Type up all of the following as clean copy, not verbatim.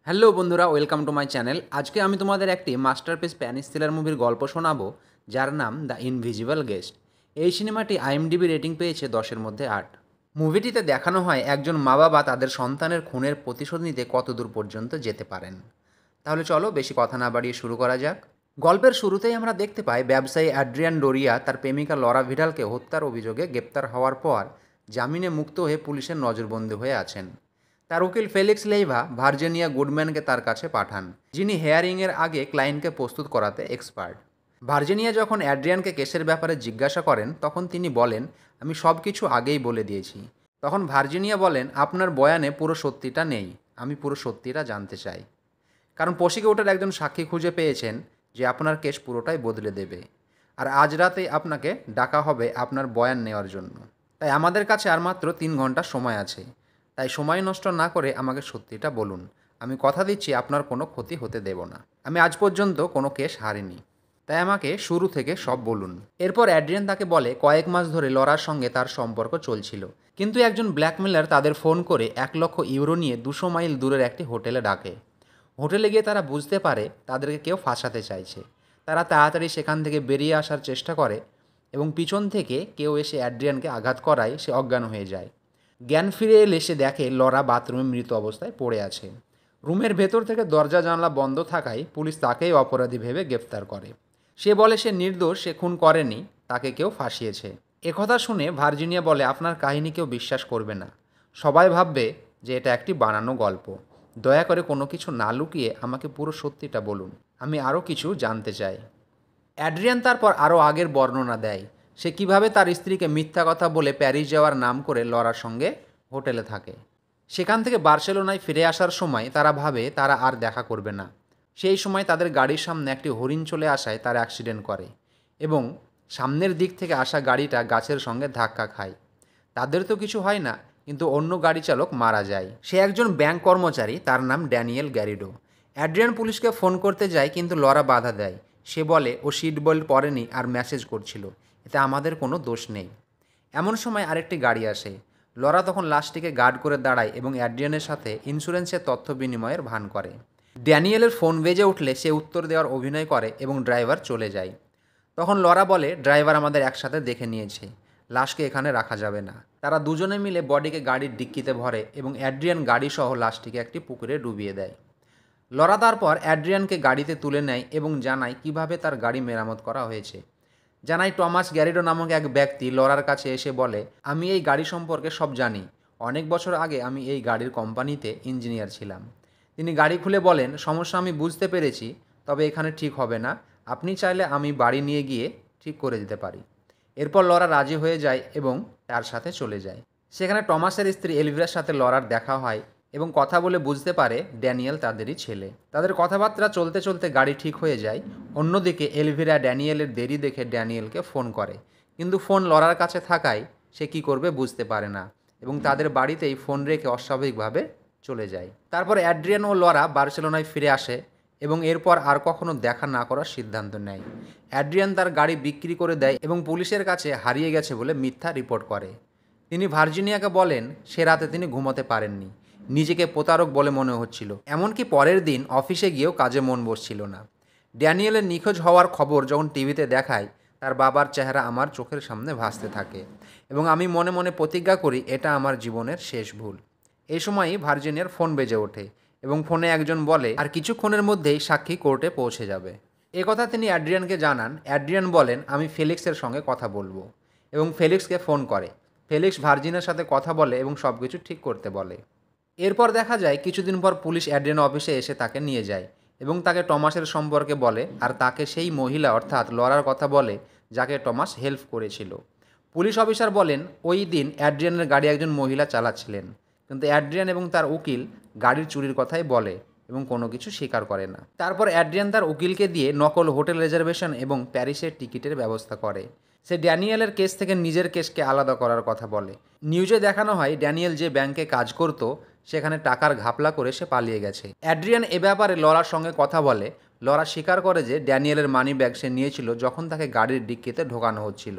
Hello বন্ধুরা, welcome to my channel. আজকে আমি তোমাদের একটি মাস্টারপিস স্প্যানিশ থ্রিলার মুভির গল্প শোনাবো, যার নাম দ্য ইনভিজিবল গেস্ট। এই সিনেমাটি আইএমডিবি রেটিং পেয়েছে 10-এর মধ্যে 8। মুভিটিতে দেখানো হয় একজন মা বাবা তাদের সন্তানের খুনের প্রতিশোধ নিতে কত দূর পর্যন্ত যেতে পারেন। তাহলে চলো বেশি কথা না বাড়িয়ে শুরু করা যাক। গল্পের শুরুতেই আমরা দেখতে পাই ব্যবসায়ী অ্যাড্রিয়ান ডোরিয়া তার প্রেমিকা লরা ভিডালকে হত্যার অভিযোগে গ্রেপ্তার হওয়ার পর জামিনে মুক্ত হয়ে পুলিশের নজরবন্দি হয়ে আছেন। তার উকিল ফেলিক্স লেইভা ভার্জিনিয়া গুডম্যানকে তার কাছে পাঠান, যিনি হেয়ারিংয়ের আগে ক্লায়েন্টকে প্রস্তুত করাতে এক্সপার্ট। ভার্জিনিয়া যখন অ্যাড্রিয়ানকে কেসের ব্যাপারে জিজ্ঞাসা করেন, তখন তিনি বলেন, আমি সব কিছু আগেই বলে দিয়েছি। তখন ভার্জিনিয়া বলেন, আপনার বয়ানে পুরো সত্যিটা নেই, আমি পুরো সত্যিটা জানতে চাই। কারণ প্রসিকিউটর একজন সাক্ষী খুঁজে পেয়েছেন যে আপনার কেস পুরোটাই বদলে দেবে। আর আজ রাতেই আপনাকে ডাকা হবে আপনার বয়ান নেওয়ার জন্য। তাই আমাদের কাছে আর মাত্র 3 ঘন্টা সময় আছে। তাই সময় নষ্ট না করে আমাকে সত্যিটা বলুন। আমি কথা দিচ্ছি আপনার কোনো ক্ষতি হতে দেব না। আমি আজ পর্যন্ত কোনো কেস হারিনি, তাই আমাকে শুরু থেকে সব বলুন। এরপর অ্যাড্রিয়ান তাকে বলে কয়েক মাস ধরে লরার সঙ্গে তার সম্পর্ক চলছিল, কিন্তু একজন ব্ল্যাকমেলার তাদের ফোন করে 1,00,000 ইউরো নিয়ে 200 মাইল দূরের একটি হোটেলে ডাকে। হোটেলে গিয়ে তারা বুঝতে পারে তাদেরকে কেউ ফাঁসাতে চাইছে। তারা তাড়াতাড়ি সেখান থেকে বেরিয়ে আসার চেষ্টা করে এবং পিছন থেকে কেউ এসে অ্যাড্রিয়ানকে আঘাত করায় সে অজ্ঞান হয়ে যায়। জ্ঞান ফিরে এলে সে দেখে লরা বাথরুমে মৃত অবস্থায় পড়ে আছে। রুমের ভেতর থেকে দরজা জানলা বন্ধ থাকায় পুলিশ তাকেই অপরাধী ভেবে গ্রেফতার করে। সে বলে সে নির্দোষ, সে খুন করেনি, তাকে কেউ ফাঁসিয়েছে। একথা শুনে ভার্জিনিয়া বলে, আপনার কাহিনী কেউ বিশ্বাস করবে না, সবাই ভাববে যে এটা একটি বানানো গল্প। দয়া করে কোনো কিছু না লুকিয়ে আমাকে পুরো সত্যিটা বলুন, আমি আরও কিছু জানতে চাই। অ্যাড্রিয়ান তারপর আরও আগের বর্ণনা দেয়, সে কিভাবে তার স্ত্রীকে মিথ্যা কথা বলে প্যারিস যাওয়ার নাম করে লরার সঙ্গে হোটেলে থাকে। সেখান থেকে বার্সেলোনায় ফিরে আসার সময় তারা ভাবে তারা আর দেখা করবে না। সেই সময় তাদের গাড়ির সামনে একটি হরিণ চলে আসায় তারা অ্যাক্সিডেন্ট করে এবং সামনের দিক থেকে আসা গাড়িটা গাছের সঙ্গে ধাক্কা খায়। তাদের তো কিছু হয় না, কিন্তু অন্য গাড়ি চালক মারা যায়। সে একজন ব্যাংক কর্মচারী, তার নাম ড্যানিয়েল গ্যারিডো। অ্যাড্রিয়ান পুলিশকে ফোন করতে যায়, কিন্তু লরা বাধা দেয়। সে বলে ও সিট বেল্ট পরেনি আর মেসেজ করছিল, এতে আমাদের কোনো দোষ নেই। এমন সময় আরেকটি গাড়ি আসে। লরা তখন লাশটিকে গার্ড করে দাঁড়ায় এবং অ্যাড্রিয়ানের সাথে ইন্স্যুরেন্সের তথ্য বিনিময়ের ভান করে। ড্যানিয়েলের ফোন বেজে উঠলে সে উত্তর দেওয়ার অভিনয় করে এবং ড্রাইভার চলে যায়। তখন লরা বলে, ড্রাইভার আমাদের একসাথে দেখে নিয়েছে, লাশকে এখানে রাখা যাবে না। তারা দুজনে মিলে বডিকে গাড়ির ডিক্কিতে ভরে এবং অ্যাড্রিয়ান গাড়িসহ লাশটিকে একটি পুকুরে ডুবিয়ে দেয়। লরা তারপর অ্যাড্রিয়ানকে গাড়িতে তুলে নেয় এবং জানায় কিভাবে তার গাড়ি মেরামত করা হয়েছে। জানায় টমাস গ্যারিডো নামক এক ব্যক্তি লরার কাছে এসে বলে, আমি এই গাড়ি সম্পর্কে সব জানি, অনেক বছর আগে আমি এই গাড়ির কোম্পানিতে ইঞ্জিনিয়ার ছিলাম। তিনি গাড়ি খুলে বলেন, সমস্যা আমি বুঝতে পেরেছি, তবে এখানে ঠিক হবে না, আপনি চাইলে আমি বাড়ি নিয়ে গিয়ে ঠিক করে দিতে পারি। এরপর লরা রাজি হয়ে যায় এবং তার সাথে চলে যায়। সেখানে টমাসের স্ত্রী এলভিরার সাথে লরার দেখা হয় এবং কথা বলে বুঝতে পারে ড্যানিয়েল তাদেরই ছেলে। তাদের কথাবার্তা চলতে চলতে গাড়ি ঠিক হয়ে যায়। অন্যদিকে এলভিরা ড্যানিয়েলের দেরি দেখে ড্যানিয়েলকে ফোন করে, কিন্তু ফোন লরার কাছে থাকায় সে কী করবে বুঝতে পারে না এবং তাদের বাড়িতেই ফোন রেখে অস্বাভাবিকভাবে চলে যায়। তারপর অ্যাড্রিয়ান ও লরা বার্সেলোনায় ফিরে আসে এবং এরপর আর কখনো দেখা না করার সিদ্ধান্ত নেয়। অ্যাড্রিয়ান তার গাড়ি বিক্রি করে দেয় এবং পুলিশের কাছে হারিয়ে গেছে বলে মিথ্যা রিপোর্ট করে। তিনি ভার্জিনিয়াকে বলেন সে রাতে তিনি ঘুমোতে পারেননি, নিজেকে প্রতারক বলে মনে হচ্ছিল, এমনকি পরের দিন অফিসে গিয়েও কাজে মন বসছিল না। ড্যানিয়েলের নিখোঁজ হওয়ার খবর যখন টিভিতে দেখায়, তার বাবার চেহারা আমার চোখের সামনে ভাসতে থাকে এবং আমি মনে মনে প্রতিজ্ঞা করি এটা আমার জীবনের শেষ ভুল। এই সময়ই ভার্জিনিয়ার ফোন বেজে ওঠে এবং ফোনে একজন বলে আর কিছুক্ষণের মধ্যেই সাক্ষী কোর্টে পৌঁছে যাবে। একথা তিনি অ্যাড্রিয়ানকে জানান। অ্যাড্রিয়ান বলেন, আমি ফেলিক্সের সঙ্গে কথা বলবো, এবং ফেলিক্সকে ফোন করে। ফেলিক্স ভার্জিনিয়ার সাথে কথা বলে এবং সব কিছু ঠিক করতে বলে। এরপর দেখা যায় কিছুদিন পর পুলিশ অ্যাড্রিয়ান অফিসে এসে তাকে নিয়ে যায় এবং তাকে টমাসের সম্পর্কে বলে আর তাকে সেই মহিলা অর্থাৎ লরার কথা বলে যাকে টমাস হেল্প করেছিল। পুলিশ অফিসার বলেন ওই দিন অ্যাড্রিয়ানের গাড়ি একজন মহিলা চালাচ্ছিলেন, কিন্তু অ্যাড্রিয়ান এবং তার উকিল গাড়ির চুরির কথাই বলে এবং কোনো কিছু স্বীকার করে না। তারপর অ্যাড্রিয়ান তার উকিলকে দিয়ে নকল হোটেল রিজার্ভেশন এবং প্যারিসের টিকিটের ব্যবস্থা করে। সে ড্যানিয়েলের কেস থেকে নিজের কেসকে আলাদা করার কথা বলে। নিউজে দেখানো হয় ড্যানিয়েল যে ব্যাংকে কাজ করত সেখানে টাকার ঘাপলা করে সে পালিয়ে গেছে। অ্যাড্রিয়ান এ ব্যাপারে লরার সঙ্গে কথা বলে। লরা স্বীকার করে যে ড্যানিয়েলের মানি ব্যাগ সে নিয়েছিল যখন তাকে গাড়ির ডিক্কিতে ঢোকানো হচ্ছিল।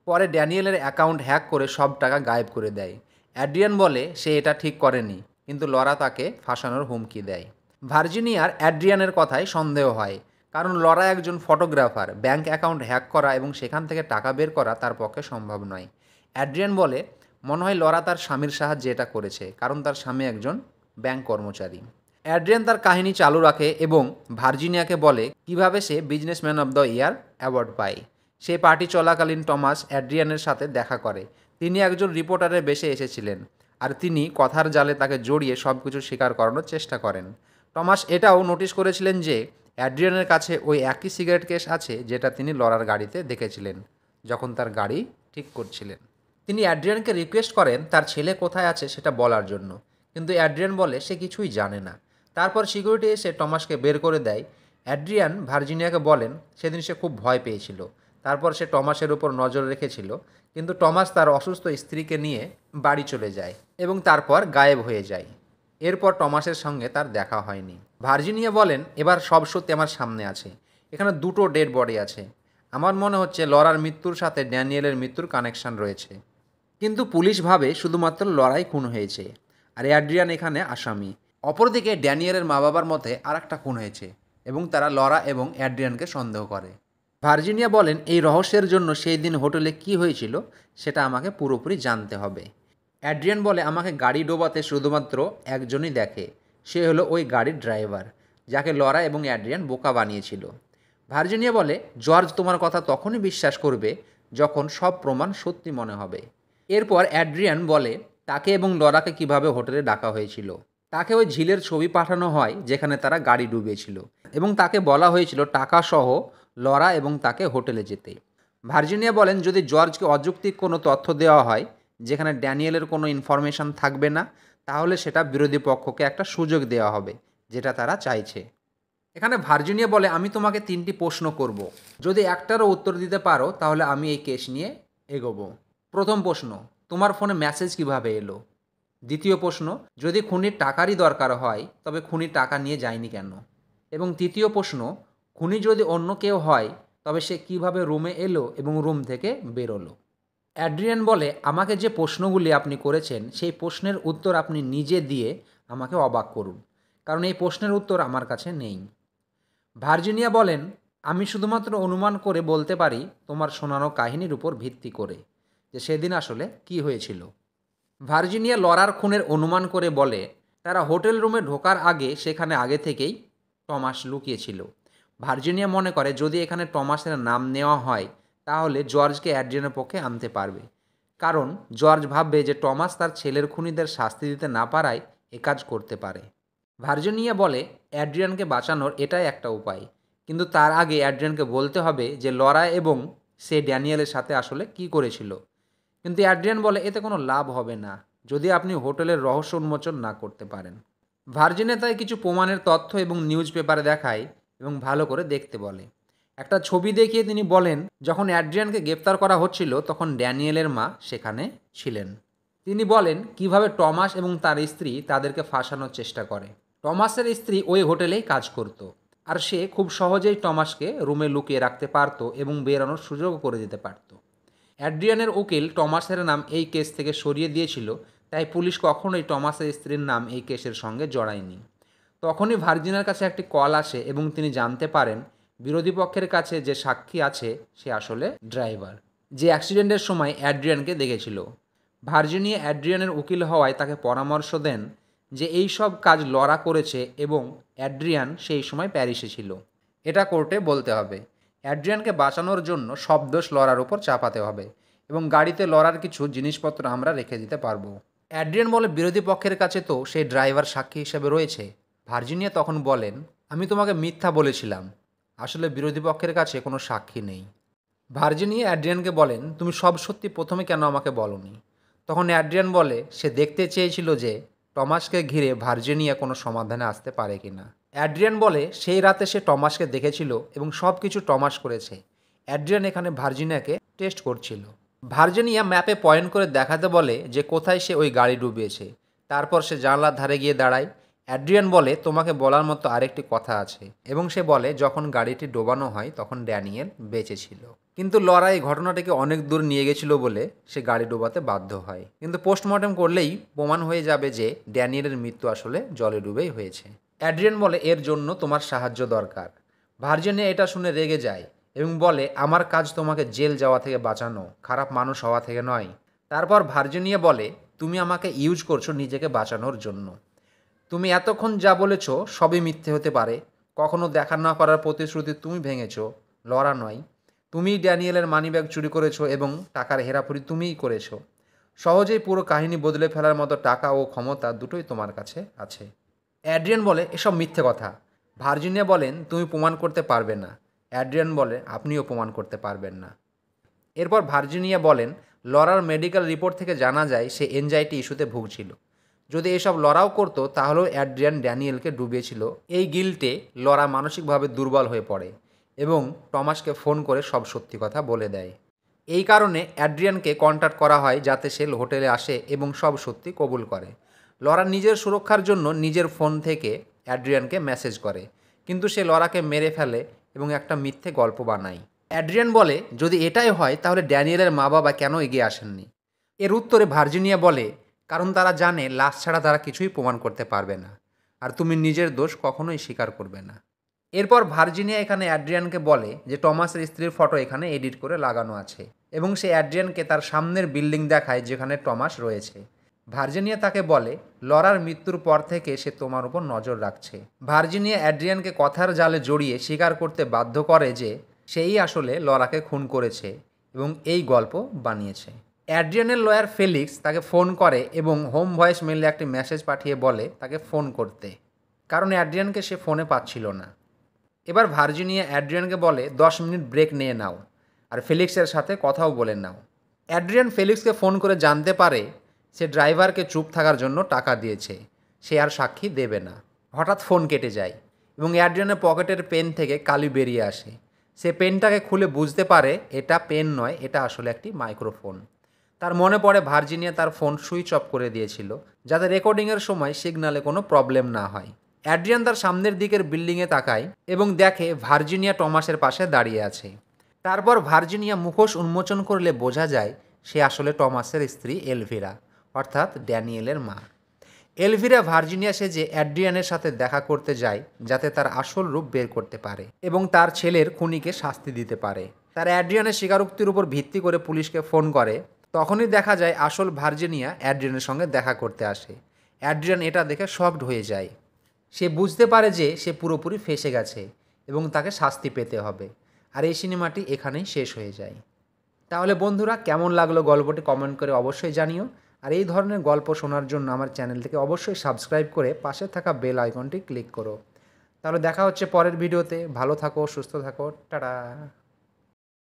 পরে ড্যানিয়েলের অ্যাকাউন্ট হ্যাক করে সব টাকা গায়েব করে দেয়। অ্যাড্রিয়ান বলে সে এটা ঠিক করেনি, কিন্তু লরা তাকে ফাঁসানোর হুমকি দেয়। ভার্জিনিয়ার অ্যাড্রিয়ানের কথায় সন্দেহ হয়, কারণ লরা একজন ফটোগ্রাফার। ব্যাংক অ্যাকাউন্ট হ্যাক করা এবং সেখান থেকে টাকা বের করা তার পক্ষে সম্ভব নয়। অ্যাড্রিয়ান বলে, মনে হয় লরা তার স্বামীর সাহায্যে এটা করেছে, কারণ তার স্বামী একজন ব্যাংক কর্মচারী। অ্যাড্রিয়ান তার কাহিনী চালু রাখে এবং ভার্জিনিয়াকে বলে কিভাবে সে businessman of the year award পায়। সেই পার্টি চলাকালীন টমাস অ্যাড্রিয়ানের সাথে দেখা করে। তিনি একজন রিপোর্টারের বেশে এসেছিলেন, আর তিনি কথার জালে তাকে জড়িয়ে সব কিছু স্বীকার করানোর চেষ্টা করেন। টমাস এটাও নোটিশ করেছিলেন যে অ্যাড্রিয়ানের কাছে ওই একই সিগারেট কেস আছে যেটা তিনি লরার গাড়িতে দেখেছিলেন যখন তার গাড়ি ঠিক করছিলেন। তিনি অ্যাড্রিয়ানকে রিকোয়েস্ট করেন তার ছেলে কোথায় আছে সেটা বলার জন্য, কিন্তু অ্যাড্রিয়ান বলে সে কিছুই জানে না। তারপর সিকিউরিটি এসে টমাসকে বের করে দেয়। অ্যাড্রিয়ান ভার্জিনিয়াকে বলেন সেদিন সে খুব ভয় পেয়েছিল, তারপর সে টমাসের উপর নজর রেখেছিল, কিন্তু টমাস তার অসুস্থ স্ত্রীকে নিয়ে বাড়ি চলে যায় এবং তারপর গায়েব হয়ে যায়। এরপর টমাসের সঙ্গে তার দেখা হয়নি। ভার্জিনিয়া বলেন, এবার সব সত্যি আমার সামনে আছে। এখানে দুটো ডেড বডি আছে। আমার মনে হচ্ছে লরার মৃত্যুর সাথে ড্যানিয়েলের মৃত্যুর কানেকশন রয়েছে, কিন্তু পুলিশ ভাবে শুধুমাত্র লরাই খুন হয়েছে আর অ্যাড্রিয়ান এখানে আসামি। অপরদিকে ড্যানিয়েলের মা বাবার মতে আর একটা খুন হয়েছে এবং তারা লরা এবং অ্যাড্রিয়ানকে সন্দেহ করে। ভার্জিনিয়া বলেন, এই রহস্যের জন্য সেই দিন হোটেলে কি হয়েছিল সেটা আমাকে পুরোপুরি জানতে হবে। অ্যাড্রিয়ান বলে, আমাকে গাড়ি ডোবাতে শুধুমাত্র একজনই দেখে, সে হলো ওই গাড়ির ড্রাইভার, যাকে লরা এবং অ্যাড্রিয়ান বোকা বানিয়েছিল। ভার্জিনিয়া বলে, জর্জ তোমার কথা তখনই বিশ্বাস করবে যখন সব প্রমাণ সত্যি মনে হবে। এরপর অ্যাড্রিয়ান বলে তাকে এবং লরাকে কিভাবে হোটেলে ডাকা হয়েছিল। তাকে ওই ঝিলের ছবি পাঠানো হয় যেখানে তারা গাড়ি ডুবিয়েছিল এবং তাকে বলা হয়েছিল টাকা সহ লরা এবং তাকে হোটেলে যেতে। ভার্জিনিয়া বলেন, যদি জর্জকে অযৌক্তিক কোনো তথ্য দেওয়া হয় যেখানে ড্যানিয়েলের কোনো ইনফরমেশন থাকবে না, তাহলে সেটা বিরোধী পক্ষকে একটা সুযোগ দেওয়া হবে, যেটা তারা চাইছে। এখানে ভার্জিনিয়া বলে, আমি তোমাকে 3টি প্রশ্ন করব, যদি একটারও উত্তর দিতে পারো তাহলে আমি এই কেস নিয়ে এগোবো। প্রথম প্রশ্ন, তোমার ফোনে মেসেজ কিভাবে এলো? দ্বিতীয় প্রশ্ন, যদি খুনির টাকারই দরকার হয় তবে খুনি টাকা নিয়ে যায়নি কেন? এবং তৃতীয় প্রশ্ন, খুনি যদি অন্য কেউ হয় তবে সে কিভাবে রুমে এলো এবং রুম থেকে বেরোলো? অ্যাড্রিয়ান বলে, আমাকে যে প্রশ্নগুলি আপনি করেছেন সেই প্রশ্নের উত্তর আপনি নিজে দিয়ে আমাকে অবাক করুন, কারণ এই প্রশ্নের উত্তর আমার কাছে নেই। ভার্জিনিয়া বলেন, আমি শুধুমাত্র অনুমান করে বলতে পারি তোমার শোনানো কাহিনীর উপর ভিত্তি করে যে সেদিন আসলে কি হয়েছিল। ভার্জিনিয়া লরার খুনের অনুমান করে বলে, তারা হোটেল রুমে ঢোকার আগে সেখানে আগে থেকেই টমাস লুকিয়েছিল। ভার্জিনিয়া মনে করে যদি এখানে টমাসের নাম নেওয়া হয় তাহলে জর্জকে অ্যাড্রিয়ানের পক্ষে আনতে পারবে, কারণ জর্জ ভাববে যে টমাস তার ছেলের খুনিদের শাস্তি দিতে না পারায় এ কাজ করতে পারে। ভার্জিনিয়া বলে, অ্যাড্রিয়ানকে বাঁচানোর এটাই একটা উপায়, কিন্তু তার আগে অ্যাড্রিয়ানকে বলতে হবে যে লরা এবং সে ড্যানিয়েলের সাথে আসলে কি করেছিল। কিন্তু অ্যাড্রিয়ান বলে, এতে কোনো লাভ হবে না যদি আপনি হোটেলের রহস্য উন্মোচন না করতে পারেন। ভার্জিনিয়া তাই কিছু প্রমাণের তথ্য এবং নিউজ পেপারে দেখায় এবং ভালো করে দেখতে বলে। একটা ছবি দেখিয়ে তিনি বলেন, যখন অ্যাড্রিয়ানকে গ্রেপ্তার করা হচ্ছিল তখন ড্যানিয়েলের মা সেখানে ছিলেন। তিনি বলেন কিভাবে টমাস এবং তার স্ত্রী তাদেরকে ফাঁসানোর চেষ্টা করে। টমাসের স্ত্রী ওই হোটেলেই কাজ করত, আর সে খুব সহজেই টমাসকে রুমে লুকিয়ে রাখতে পারত এবং বেরানোর সুযোগও করে দিতে পারত। অ্যাড্রিয়ানের উকিল টমাসের নাম এই কেস থেকে সরিয়ে দিয়েছিল, তাই পুলিশ কখনোই টমাসের স্ত্রীর নাম এই কেসের সঙ্গে জড়ায়নি। তখনই ভার্জিনিয়ার কাছে একটি কল আসে এবং তিনি জানতে পারেন বিরোধী পক্ষের কাছে যে সাক্ষী আছে সে আসলে ড্রাইভার, যে অ্যাক্সিডেন্টের সময় অ্যাড্রিয়ানকে দেখেছিল। ভার্জিনিয়া অ্যাড্রিয়ানের উকিল হওয়ায় তাকে পরামর্শ দেন যে এই সব কাজ লরা করেছে এবং অ্যাড্রিয়ান সেই সময় প্যারিসে ছিল। এটা কোর্টে বলতে হবে। অ্যাড্রিয়ানকে বাঁচানোর জন্য সব দোষ লরার উপর চাপাতে হবে এবং গাড়িতে লরার কিছু জিনিসপত্র আমরা রেখে দিতে পারবো। অ্যাড্রিয়ান বলে, বিরোধী পক্ষের কাছে তো সেই ড্রাইভার সাক্ষী হিসেবে রয়েছে। ভার্জিনিয়া তখন বলেন, আমি তোমাকে মিথ্যা বলেছিলাম, আসলে বিরোধী পক্ষের কাছে কোনো সাক্ষী নেই। ভার্জিনিয়া অ্যাড্রিয়ানকে বলেন, তুমি সব সত্যি প্রথমে কেন আমাকে বলনি? তখন অ্যাড্রিয়ান বলে সে দেখতে চেয়েছিল যে টমাসকে ঘিরে ভার্জিনিয়া কোনো সমাধানে আসতে পারে কিনা। অ্যাড্রিয়ান বলে সেই রাতে সে টমাসকে দেখেছিল এবং সব কিছু টমাস করেছে। অ্যাড্রিয়ান এখানে ভার্জিনিয়াকে টেস্ট করছিল। ভার্জিনিয়া ম্যাপে পয়েন্ট করে দেখাতে বলে যে কোথায় সে ওই গাড়ি ডুবিয়েছে। তারপর সে জানলার ধারে গিয়ে দাঁড়ায়। অ্যাড্রিয়ান বলে, তোমাকে বলার মতো আরেকটি কথা আছে, এবং সে বলে যখন গাড়িটি ডোবানো হয় তখন ড্যানিয়েল বেঁচে ছিল, কিন্তু লরা এই ঘটনাটিকে অনেক দূর নিয়ে গেছিল বলে সে গাড়ি ডোবাতে বাধ্য হয়। কিন্তু পোস্টমর্টেম করলেই প্রমাণ হয়ে যাবে যে ড্যানিয়েলের মৃত্যু আসলে জলে ডুবেই হয়েছে। অ্যাড্রিয়ান বলে এর জন্য তোমার সাহায্য দরকার। ভার্জিনিয়া এটা শুনে রেগে যায় এবং বলে আমার কাজ তোমাকে জেল যাওয়া থেকে বাঁচানো, খারাপ মানুষ হওয়া থেকে নয়। তারপর ভার্জিনিয়া বলে তুমি আমাকে ইউজ করছো নিজেকে বাঁচানোর জন্য। তুমি এতক্ষণ যা বলেছ সবই মিথ্যে হতে পারে, কখনো দেখা না করার প্রতিশ্রুতি তুমি ভেঙেছ, লরা নয়। তুমিই ড্যানিয়েলের মানিব্যাগ চুরি করেছো এবং টাকার হেরাফেরি তুমিই করেছো। সহজেই পুরো কাহিনী বদলে ফেলার মতো টাকা ও ক্ষমতা দুটোই তোমার কাছে আছে। অ্যাড্রিয়ান বলে এসব মিথ্যে কথা। ভার্জিনিয়া বলেন তুমি প্রমাণ করতে পারবে না। অ্যাড্রিয়ান বলে আপনিও প্রমাণ করতে পারবেন না। এরপর ভার্জিনিয়া বলেন লরার মেডিকেল রিপোর্ট থেকে জানা যায় সে এনজাইটি ইস্যুতে ভুগছিল। যদি এসব লরাও করতো তাহলেও অ্যাড্রিয়ান ড্যানিয়েলকে ডুবিয়েছিল। এই গিল্টে লরা মানসিকভাবে দুর্বল হয়ে পড়ে এবং টমাসকে ফোন করে সব সত্যি কথা বলে দেয়। এই কারণে অ্যাড্রিয়ানকে কন্ট্যাক্ট করা হয় যাতে সে হোটেলে আসে এবং সব সত্যি কবুল করে। লরা নিজের সুরক্ষার জন্য নিজের ফোন থেকে অ্যাড্রিয়ানকে মেসেজ করে, কিন্তু সে লরাকে মেরে ফেলে এবং একটা মিথ্যে গল্প বানায়। অ্যাড্রিয়ান বলে যদি এটাই হয় তাহলে ড্যানিয়েলের মা বাবা কেন এগিয়ে আসেননি? এর উত্তরে ভার্জিনিয়া বলে কারণ তারা জানে লাশ ছাড়া তারা কিছুই প্রমাণ করতে পারবে না, আর তুমি নিজের দোষ কখনোই স্বীকার করবে না। এরপর ভার্জিনিয়া এখানে অ্যাড্রিয়ানকে বলে যে টমাসের স্ত্রীর ফটো এখানে এডিট করে লাগানো আছে এবং সে অ্যাড্রিয়ানকে তার সামনের বিল্ডিং দেখায় যেখানে টমাস রয়েছে। ভার্জিনিয়া তাকে বলে লরার মৃত্যুর পর থেকে সে তোমার উপর নজর রাখছে। ভার্জিনিয়া অ্যাড্রিয়ানকে কথার জালে জড়িয়ে স্বীকার করতে বাধ্য করে যে সেই আসলে লরাকে খুন করেছে এবং এই গল্প বানিয়েছে। অ্যাড্রিয়ানের লয়ার ফেলিক্স তাকে ফোন করে এবং হোম ভয়েস মেলে একটি মেসেজ পাঠিয়ে বলে তাকে ফোন করতে, কারণ অ্যাড্রিয়ানকে সে ফোনে পাচ্ছিল না। এবার ভার্জিনিয়া অ্যাড্রিয়ানকে বলে 10 মিনিট ব্রেক নিয়ে নাও আর ফেলিক্সের সাথে কথাও বলে নাও। অ্যাড্রিয়ান ফেলিক্সকে ফোন করে জানতে পারে সে ড্রাইভারকে চুপ থাকার জন্য টাকা দিয়েছে, সে আর সাক্ষী দেবে না। হঠাৎ ফোন কেটে যায় এবং অ্যাড্রিয়ানের পকেটের পেন থেকে কালি বেরিয়ে আসে। সে পেনটাকে খুলে বুঝতে পারে এটা পেন নয়, এটা আসলে একটি মাইক্রোফোন। তার মনে পড়ে ভার্জিনিয়া তার ফোন সুইচ অফ করে দিয়েছিল যাতে রেকর্ডিংয়ের সময় সিগনালে কোনো প্রবলেম না হয়। অ্যাড্রিয়ান তার সামনের দিকের বিল্ডিংয়ে তাকায় এবং দেখে ভার্জিনিয়া টমাসের পাশে দাঁড়িয়ে আছে। তারপর ভার্জিনিয়া মুখোশ উন্মোচন করলে বোঝা যায় সে আসলে টমাসের স্ত্রী এলভিরা, অর্থাৎ ড্যানিয়েলের মা। এলভিরা ভার্জিনিয়া সেজে অ্যাড্রিয়ানের সাথে দেখা করতে যায় যাতে তার আসল রূপ বের করতে পারে এবং তার ছেলের খুনিকে শাস্তি দিতে পারে। তার অ্যাড্রিয়ানের স্বীকারোক্তির উপর ভিত্তি করে পুলিশকে ফোন করে। তখনই দেখা যায় আসল ভার্জিনিয়া অ্যাড্রিয়ানের সঙ্গে দেখা করতে আসে। অ্যাড্রিয়ান এটা দেখে শকড হয়ে যায়। সে বুঝতে পারে যে সে পুরোপুরি ফেঁসে গেছে এবং তাকে শাস্তি পেতে হবে। আর এই সিনেমাটি এখানেই শেষ হয়ে যায়। তাহলে বন্ধুরা কেমন লাগলো গল্পটি কমেন্ট করে অবশ্যই জানিও। আর এই ধরনের গল্প শোনার জন্য আমার চ্যানেলটিকে অবশ্যই সাবস্ক্রাইব করে পাশে থাকা বেল আইকনটি ক্লিক করো। তাহলে দেখা হচ্ছে পরের ভিডিওতে। ভালো থাকো, সুস্থ থাকো, টাটা।